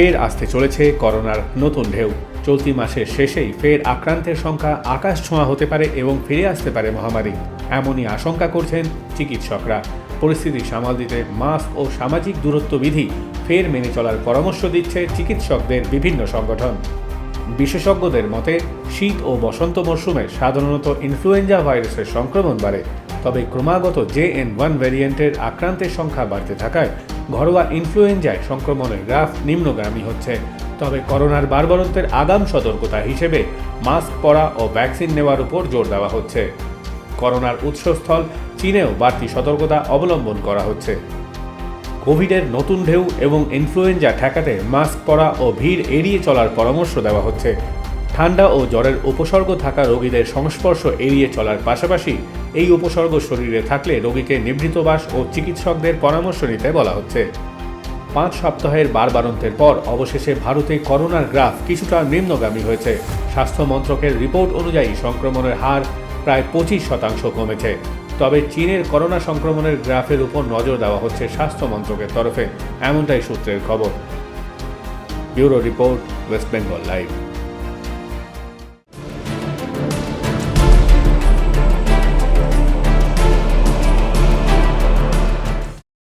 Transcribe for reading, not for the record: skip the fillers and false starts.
ফের আসতে চলেছে করোনার নতুন ঢেউ। চলতি মাসের শেষেই ফের আক্রান্তের সংখ্যা আকাশ ছোঁয়া হতে পারে এবং ফিরে আসতে পারে মহামারী, এমনই আশঙ্কা করছেন চিকিৎসকরা। পরিস্থিতি সামাল দিতে মাস্ক ও সামাজিক দূরত্ব বিধি ফের মেনে চলার পরামর্শ দিচ্ছে চিকিৎসকদের বিভিন্ন সংগঠন। বিশেষজ্ঞদের মতে শীত ও বসন্ত মরশুমে সাধারণত ইনফ্লুয়েঞ্জা ভাইরাসের সংক্রমণ বাড়ে, তবে ক্রমাগত JN.1 ভ্যারিয়েন্টের আক্রান্তের সংখ্যা বাড়তে থাকায় ঘরোয়া ইনফ্লুয়েঞ্জায় সংক্রমণের গ্রাফ নিম্নগামী হচ্ছে। তবে করোনার বাড়বাড়ন্তের আগাম সতর্কতা হিসেবে মাস্ক পরা ও ভ্যাকসিন নেওয়ার উপর জোর দেওয়া হচ্ছে। করোনার উৎসস্থল চীনেও বাড়তি সতর্কতা অবলম্বন করা হচ্ছে। কোভিডের নতুন ঢেউ এবং ইনফ্লুয়েঞ্জা ঠেকাতে মাস্ক পরা ও ভিড় এড়িয়ে চলার পরামর্শ দেওয়া হচ্ছে। ঠান্ডা ও জ্বরের উপসর্গ থাকা রোগীদের সংস্পর্শ এড়িয়ে চলার পাশাপাশি এই উপসর্গ শরীরে থাকলে রোগীকে নিভৃতবাস ও চিকিৎসকদের পরামর্শ নিতে বলা হচ্ছে। 5 সপ্তাহের বাড়বাড়ন্তের পর অবশেষে ভারতে করোনার গ্রাফ কিছুটা নিম্নগামী হয়েছে। স্বাস্থ্য মন্ত্রকের রিপোর্ট অনুযায়ী সংক্রমণের হার প্রায় 25% কমেছে। তবে চীনের করোনা সংক্রমণের গ্রাফের উপর নজর দেওয়া হচ্ছে স্বাস্থ্য মন্ত্রকের তরফে, এমনটাই সূত্রের খবর। Bureau report, West Bengal live.